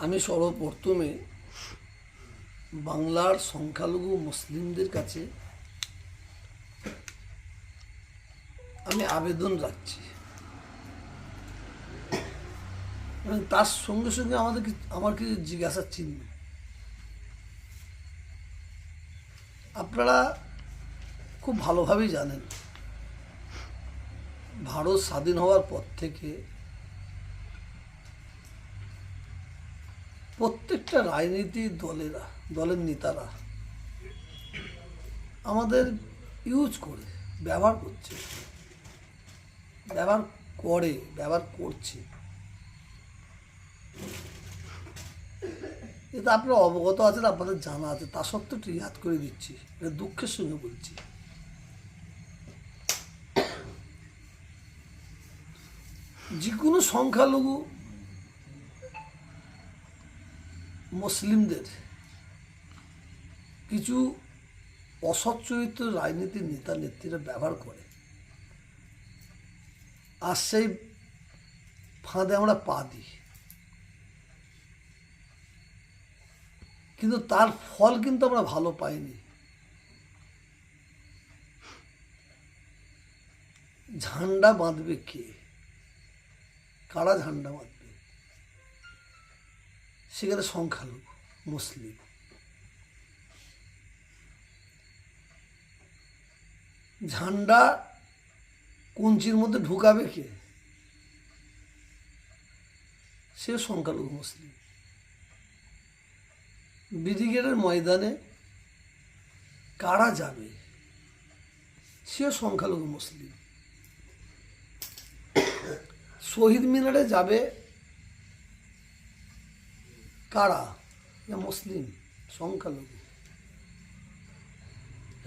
আমি সর্বপ্রথমে বাংলার সংখ্যালঘু মুসলিমদের কাছে আমি আবেদন রাখছি এবং তার সঙ্গে সঙ্গে আমার কিছু জিজ্ঞাসার চিহ্ন। আপনারা খুব ভালোভাবেই জানেন ভারত স্বাধীন হওয়ার পর থেকে প্রত্যেকটা রাজনীতির দলের নেতারা আমাদের ইউজ করে ব্যবহার করছে। এটা আপনারা অবগত আছেন, আপনাদের জানা আছে, তা সত্ত্বেও একটু ইয়াদ করে দিচ্ছি, এটা দুঃখের সঙ্গে বলছি। যে কোনো সংখ্যালঘু মুসলিমদের কিছু অসৎ চরিত্র রাজনীতির নেতা নেত্রীরা ব্যবহার করে, আর সেই ফাঁদে আমরা পা দিই, কিন্তু তার ফল কিন্তু আমরা ভালো পাইনি। ঝান্ডা বাঁধবে কে, কারা ঝান্ডা বাঁধবে? সেখানে সংখ্যালঘু মুসলিম। ঝান্ডা কঞ্চির মধ্যে ঢুকাবে কে? সে সংখ্যালঘু মুসলিম। ব্রিগেডের ময়দানে কারা যাবে? সে সংখ্যালঘু মুসলিম। শহীদ মিনারে যাবে কারা? মুসলিম, সংখ্যালঘু।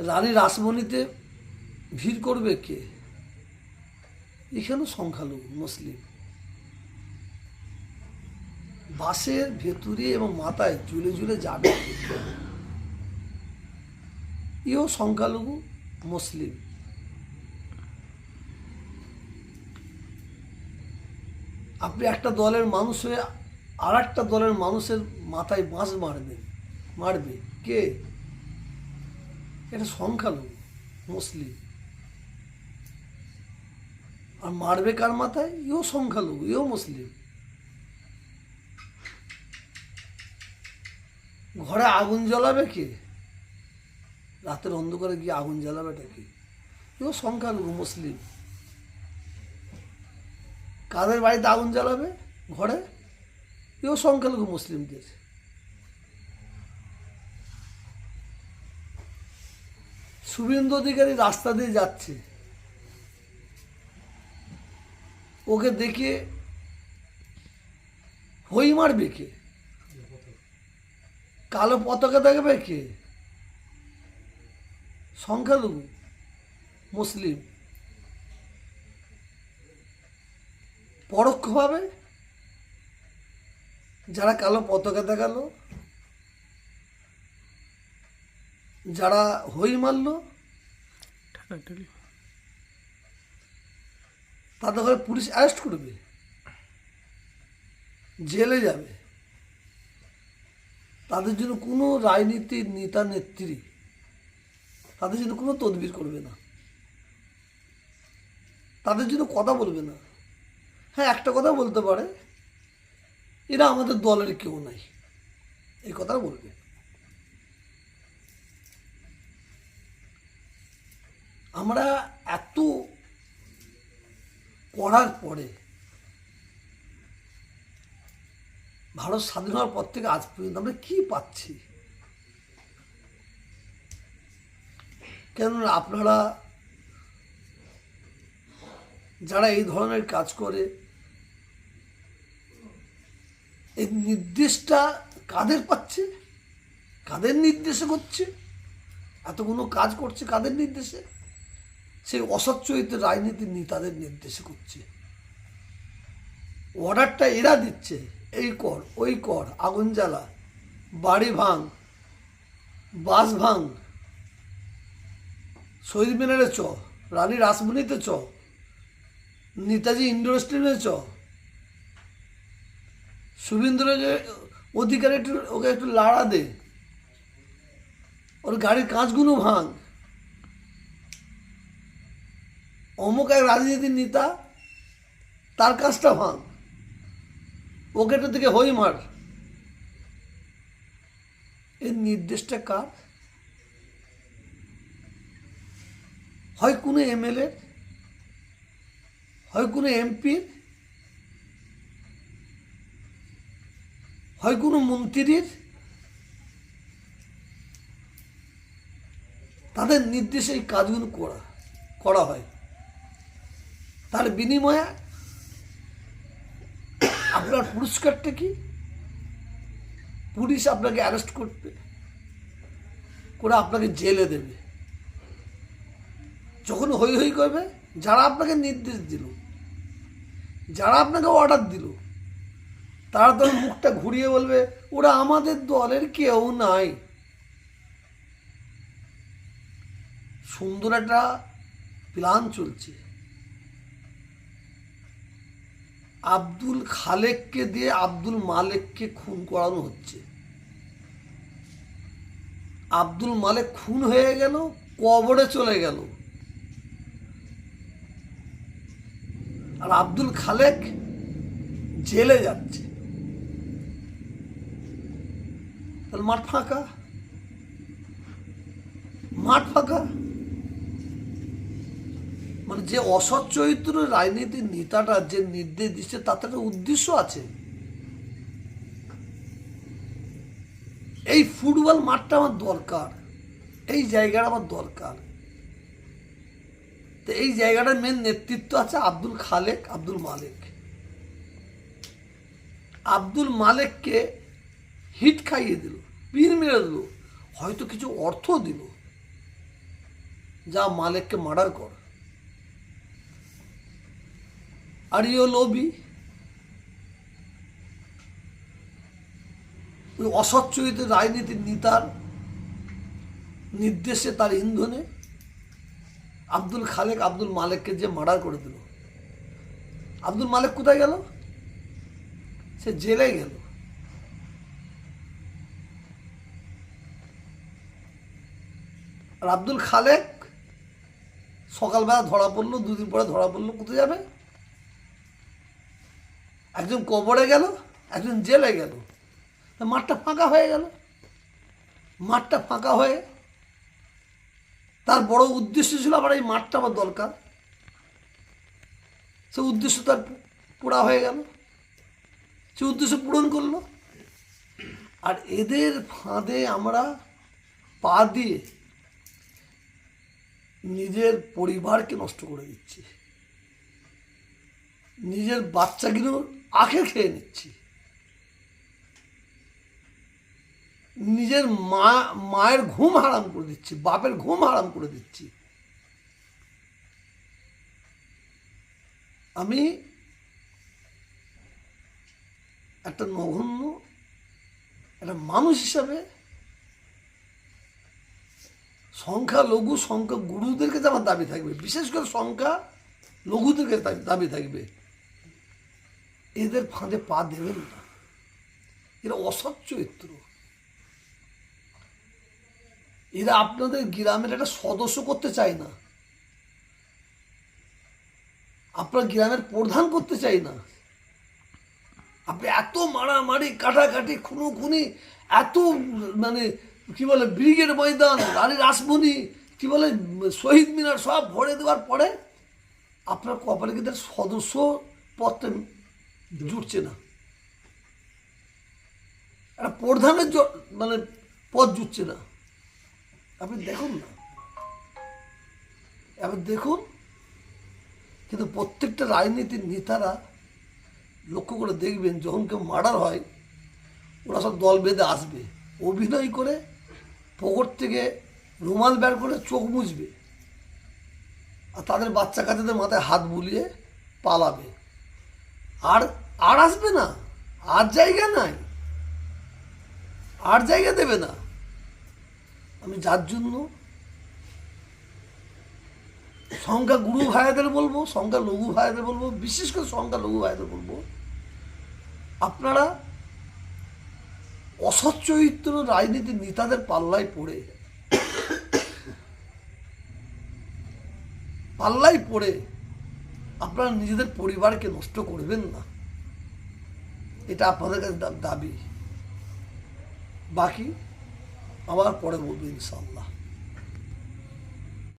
রানী রাসমণিতে ভিড় করবে কে? এখানেও সংখ্যালঘু মুসলিম। বাসের ভেতরে এবং মাথায় ঝুলে ঝুলে যাবে, এও সংখ্যালঘু মুসলিম। আপনি একটা দলের মানুষ হয়ে আর একটা দলের মানুষের মাথায় বাঁশ মারবে কে? এটা সংখ্যালঘু মুসলিম। আর মারবে কার মাথায়? এও সংখ্যালঘু, এও মুসলিম। ঘরে আগুন জ্বালাবে কে? রাতের অন্ধকারে গিয়ে আগুন জ্বালাবেটা কে? এও সংখ্যালঘু মুসলিম। কাদের বাড়িতে আগুন জ্বালাবে ঘরে? এও সংখ্যালঘু মুসলিমদের। শুভেন্দু অধিকারী রাস্তা দিয়ে যাচ্ছে, ওকে দেখে হই মারবে কে? কালো পতাকা দেখবে কে? সংখ্যালঘু মুসলিম। পরোক্ষভাবে যারা কালো পতাকা দেখালো, যারা হই মারল, তাদের ঘরে পুলিশ অ্যারেস্ট করবে, জেলে যাবে। তাদের জন্য কোনো রাজনীতির নেতা নেত্রী তাদের জন্য কোনো তদবির করবে না, তাদের জন্য কথা বলবে না। হ্যাঁ, একটা কথা বলতে পারে, এরা আমাদের দলের কেউ নাই, এই কথা বলবে। আমরা এত করার পরে, ভারত স্বাধীন হওয়ার পর থেকে আজ পর্যন্ত আমরা কি পাচ্ছি? কেননা আপনারা যারা এই ধরনের কাজ করে, এই নির্দেশটা কাদের পাচ্ছে? কাদের নির্দেশে করছে? এতগুলো কাজ করছে কাদের নির্দেশে? সেই অসৎ চরিত্রের রাজনীতির নেতাদের নির্দেশে করছে। অর্ডারটা এরা দিচ্ছে, এই কর, ওই কর, আগুন জ্বালা, বাড়ি ভাঙ, বাস ভাঙ, শহীদ মিনারে চ, রানী রাসমণিতে চ, নেতাজি ইন্ডোর স্টেডিয়ামে চ। শুভেন্দু অধিকারী ওকে একটু লাড়া দে, ওর গাড়ির কাঁচগুলো ভাঙ। অমুক এক রাজনীতির নেতা, তার কাজটা ভাঙ, ওকে একটু থেকে হই মার। এর নির্দেশটা কার? হয় কোনো এমএলএ, হয় কোনো এমপির, হয় কোনো মন্ত্রীর। তাদের নির্দেশে এই কাজগুলো করা হয়। তার বিনিময়ে আপনার পুরস্কারটা কি? পুলিশ আপনাকে অ্যারেস্ট করবে, করে আপনাকে জেলে দেবে। যখন হই হই করবে, যারা আপনাকে নির্দেশ দিল, যারা আপনাকে অর্ডার দিল, তারা তো মুখটা ঘুরিয়ে বলবে ওরা আমাদের দলের কেউ নাই। সুন্দর একটা প্ল্যান চলছে। আব্দুল খালেককে দিয়ে আব্দুল মালেককে খুন করানো হচ্ছে। আব্দুল মালেক খুন হয়ে গেল, কবরে চলে গেল, আর আব্দুল খালেক জেলে যাচ্ছে। তাহলে মাঠ ফাঁকা, মাঠ ফাঁকা। মানে যে অসৎ চরিত্র রাজনীতির নেতাটা যে নির্দেশ দিচ্ছে, তাতে একটা উদ্দেশ্য আছে। এই ফুটবল মাঠটা আমার দরকার, এই জায়গাটা আমার দরকার। তো এই জায়গাটার মেন নেতৃত্ব আছে আব্দুল খালেক, আব্দুল মালেক। আব্দুল মালেককে হিট খাইয়ে দিল, পীর মেরে দিল, হয়তো কিছু অর্থ দিল, যা মালেককে মার্ডার কর। আর ইও লোভী, ওই অসৎ চরিত্রের রাজনীতির নেতার নির্দেশে, তার ইন্ধনে আব্দুল খালেক আব্দুল মালেককে যে মার্ডার করে দিল। আব্দুল মালেক কোথায় গেল? সে জেলে গেল। আর আব্দুল খালেক সকালবেলা ধরা পড়লো, দুদিন পরে ধরা পড়লো। কোথায় যাবে? একজন কবরে গেল, একজন জেলে গেল। মাঠটা ফাঁকা হয়ে গেল। মাঠটা ফাঁকা হয়ে তার বড় উদ্দেশ্য ছিল আমার এই মাঠটা আমার দরকার, সে উদ্দেশ্য তার পুরা হয়ে গেল, সে উদ্দেশ্য পূরণ করলো। আর এদের ফাঁদে আমরা পা দিয়ে নিজের পরিবারকে নষ্ট করে দিচ্ছি, নিজের বাচ্চাগুলো আখে খেয়ে নিচ্ছি, নিজের মায়ের ঘুম হারাম করে দিচ্ছি, বাপের ঘুম হারাম করে দিচ্ছি। আমি একটা নগণ্য একটা মানুষ হিসাবে সংখ্যালঘু সংখ্যা গুরুদেরকে যে আমার দাবি থাকবে, বিশেষ করে সংখ্যা লঘুদেরকে দাবি থাকবে, এদের ফাঁদে পা দেবেন না। এরা অসৎ চরিত্র। এরা আপনাদের গ্রামের একটা সদস্য করতে চায় না, আপনার গ্রামের প্রধান করতে চাই না। আপনি এত মারামারি, কাটাকাটি, খুনোখুনি, এত মানে কি বলে ব্রিগেড ময়দান, রানী রাসমণি, কি বলে শহীদ মিনার সব ভরে দেওয়ার পরে আপনার কপালে কিন্তু সদস্য পদটা জুটছে না, একটা প্রধানের মানে পদ জুটছে না। আপনি দেখুন না, এবার দেখুন। কিন্তু প্রত্যেকটা রাজনীতির নেতারা লক্ষ্য করে দেখবেন, যখন কেউ মার্ডার হয়, ওরা সব দল বেঁধে আসবে, অভিনয় করে পকেট থেকে রুমাল বের করে চোখ মুছবে, আর তাদের বাচ্চা কাচ্চাদের মাথায় হাত বুলিয়ে পালাবে। আর আসবে না, আর জায়গা নাই, আর জায়গা দেবে না। আমি যার জন্য সংখ্যা গুরু ভাইদের বলবো, সংখ্যা লঘু ভাইদের বলবো, বিশেষ করে সংখ্যা লঘু ভাইদের বলবো, আপনারা অসৎ চরিত্র রাজনীতির নেতাদের পাল্লায় পড়ে আপনারা নিজেদের পরিবারকে নষ্ট করবেন না, এটা আপনাদের কাছে দাবি। বাকি আবার পরে বলবো ইনশাআল্লাহ।